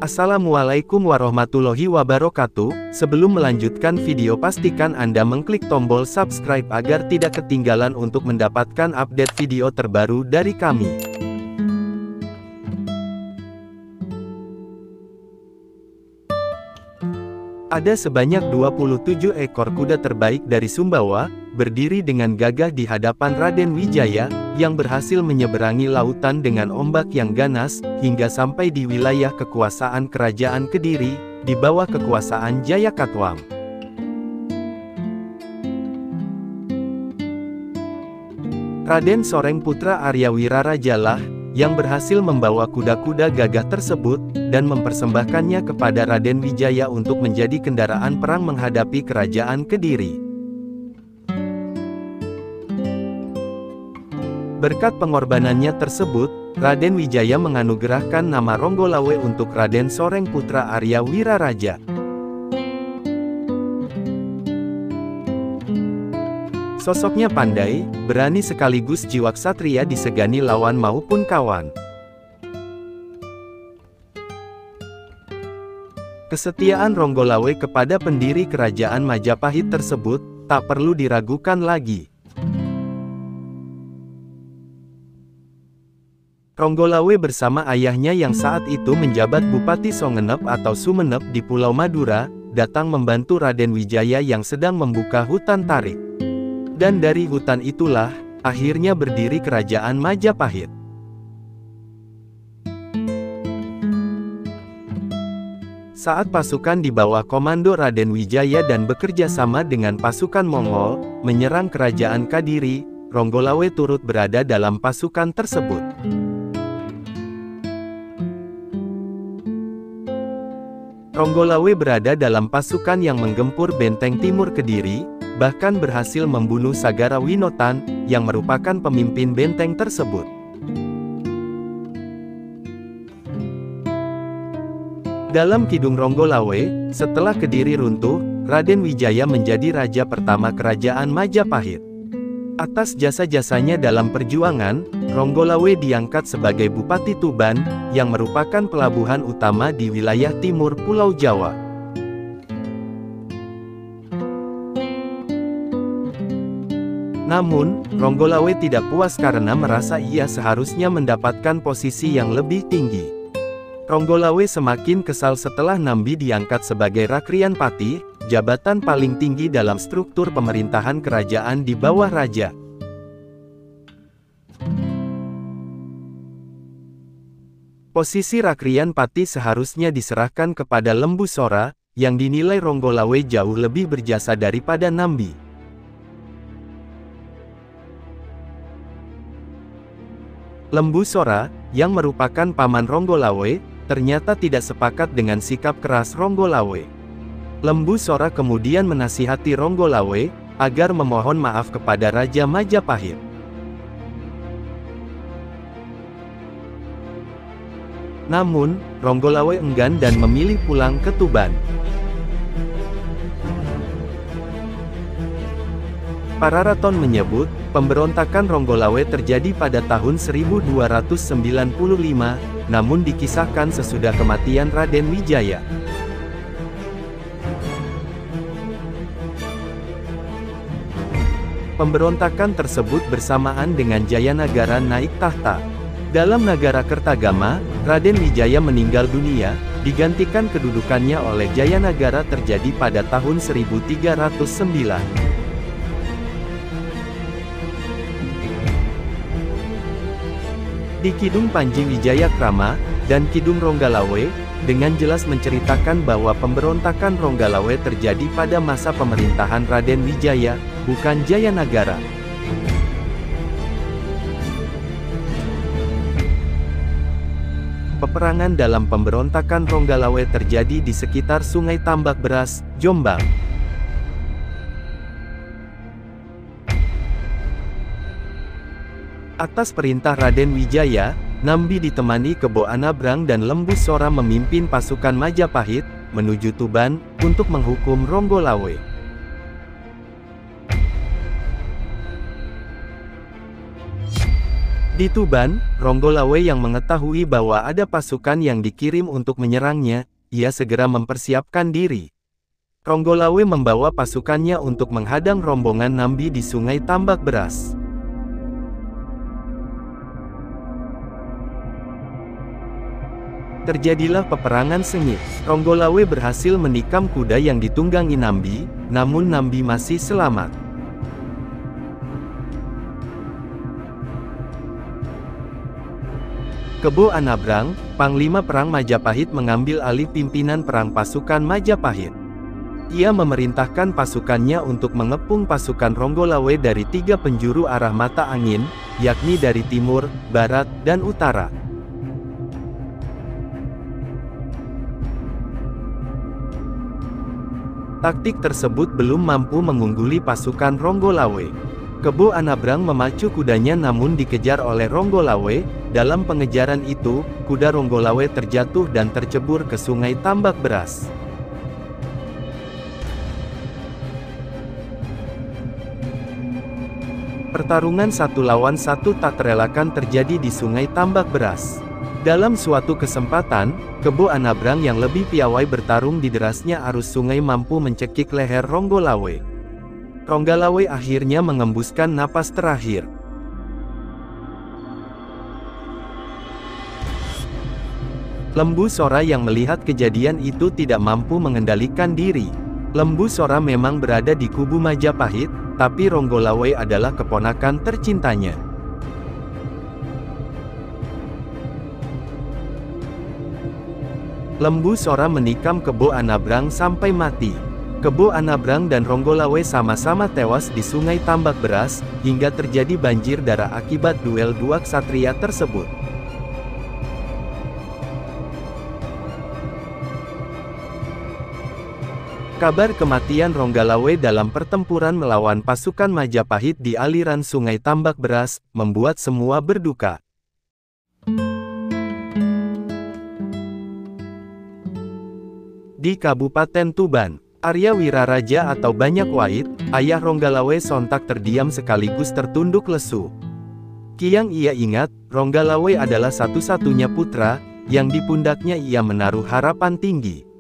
Assalamualaikum warahmatullahi wabarakatuh. Sebelum melanjutkan video, pastikan Anda mengklik tombol subscribe agar tidak ketinggalan untuk mendapatkan update video terbaru dari kami. Ada sebanyak 27 ekor kuda terbaik dari Sumbawa, berdiri dengan gagah di hadapan Raden Wijaya, yang berhasil menyeberangi lautan dengan ombak yang ganas, hingga sampai di wilayah kekuasaan Kerajaan Kediri, di bawah kekuasaan Jayakatwang. Raden Soreng Putra Arya Wiraraja lah, yang berhasil membawa kuda-kuda gagah tersebut, dan mempersembahkannya kepada Raden Wijaya untuk menjadi kendaraan perang menghadapi Kerajaan Kediri. Berkat pengorbanannya tersebut, Raden Wijaya menganugerahkan nama Ronggolawe untuk Raden Soreng Putra Arya Wiraraja. Sosoknya pandai, berani sekaligus jiwa ksatria disegani lawan maupun kawan. Kesetiaan Ronggolawe kepada pendiri Kerajaan Majapahit tersebut, tak perlu diragukan lagi. Ronggolawe bersama ayahnya yang saat itu menjabat Bupati Songenep atau Sumenep di Pulau Madura, datang membantu Raden Wijaya yang sedang membuka hutan tarik. Dan dari hutan itulah, akhirnya berdiri Kerajaan Majapahit. Saat pasukan di bawah komando Raden Wijaya dan bekerja sama dengan pasukan Mongol, menyerang Kerajaan Kediri, Ronggolawe turut berada dalam pasukan tersebut. Ronggolawe berada dalam pasukan yang menggempur benteng timur Kediri, bahkan berhasil membunuh Sagara Winotan, yang merupakan pemimpin benteng tersebut. Dalam Kidung Ronggolawe, setelah Kediri runtuh, Raden Wijaya menjadi raja pertama Kerajaan Majapahit. Atas jasa-jasanya dalam perjuangan, Ronggolawe diangkat sebagai Bupati Tuban, yang merupakan pelabuhan utama di wilayah timur Pulau Jawa. Namun, Ronggolawe tidak puas karena merasa ia seharusnya mendapatkan posisi yang lebih tinggi. Ronggolawe semakin kesal setelah Nambi diangkat sebagai Rakrian Patih, jabatan paling tinggi dalam struktur pemerintahan kerajaan di bawah raja. Posisi Rakrian Patih seharusnya diserahkan kepada Lembu Sora, yang dinilai Ronggolawe jauh lebih berjasa daripada Nambi. Lembu Sora, yang merupakan paman Ronggolawe, ternyata tidak sepakat dengan sikap keras Ronggolawe. Lembu Sora kemudian menasihati Ronggolawe, agar memohon maaf kepada Raja Majapahit. Namun, Ronggolawe enggan dan memilih pulang ke Tuban. Pararaton menyebut, pemberontakan Ronggolawe terjadi pada tahun 1295, namun dikisahkan sesudah kematian Raden Wijaya. Pemberontakan tersebut bersamaan dengan Jayanagara naik tahta. Dalam Nagara Kertagama, Raden Wijaya meninggal dunia, digantikan kedudukannya oleh Jayanagara terjadi pada tahun 1309. Di Kidung Panji Wijayakrama, dan Kidung Ronggolawe, dengan jelas menceritakan bahwa pemberontakan Ronggolawe terjadi pada masa pemerintahan Raden Wijaya, bukan Jayanagara. Peperangan dalam pemberontakan Ronggolawe terjadi di sekitar Sungai Tambak Beras, Jombang. Atas perintah Raden Wijaya, Nambi ditemani Kebo Anabrang dan Lembu Sora memimpin pasukan Majapahit, menuju Tuban, untuk menghukum Ronggolawe. Di Tuban, Ronggolawe yang mengetahui bahwa ada pasukan yang dikirim untuk menyerangnya, ia segera mempersiapkan diri. Ronggolawe membawa pasukannya untuk menghadang rombongan Nambi di Sungai Tambak Beras. Terjadilah peperangan sengit. Ronggolawe berhasil menikam kuda yang ditunggangi Nambi, namun Nambi masih selamat. Kebo Anabrang, Panglima Perang Majapahit mengambil alih pimpinan perang pasukan Majapahit. Ia memerintahkan pasukannya untuk mengepung pasukan Ronggolawe dari 3 penjuru arah mata angin, yakni dari timur, barat, dan utara. Taktik tersebut belum mampu mengungguli pasukan Ronggolawe. Kebo Anabrang memacu kudanya namun dikejar oleh Ronggolawe. Dalam pengejaran itu, kuda Ronggolawe terjatuh dan tercebur ke Sungai Tambak Beras. Pertarungan 1 lawan 1 tak terelakkan terjadi di Sungai Tambak Beras. Dalam suatu kesempatan, Kebo Anabrang yang lebih piawai bertarung di derasnya arus sungai mampu mencekik leher Ronggolawe. Ronggolawe akhirnya mengembuskan napas terakhir. Lembu Sora yang melihat kejadian itu tidak mampu mengendalikan diri. Lembu Sora memang berada di kubu Majapahit, tapi Ronggolawe adalah keponakan tercintanya. Lembu Sora menikam Kebo Anabrang sampai mati. Kebo Anabrang dan Ronggolawe sama-sama tewas di Sungai Tambak Beras, hingga terjadi banjir darah akibat duel 2 ksatria tersebut. Kabar kematian Ronggolawe dalam pertempuran melawan pasukan Majapahit di aliran Sungai Tambak Beras, membuat semua berduka. Di Kabupaten Tuban, Arya Wiraraja atau Banyak Wait, ayah Ronggolawe sontak terdiam sekaligus tertunduk lesu. Kiang ia ingat, Ronggolawe adalah satu-satunya putra, yang di pundaknya ia menaruh harapan tinggi.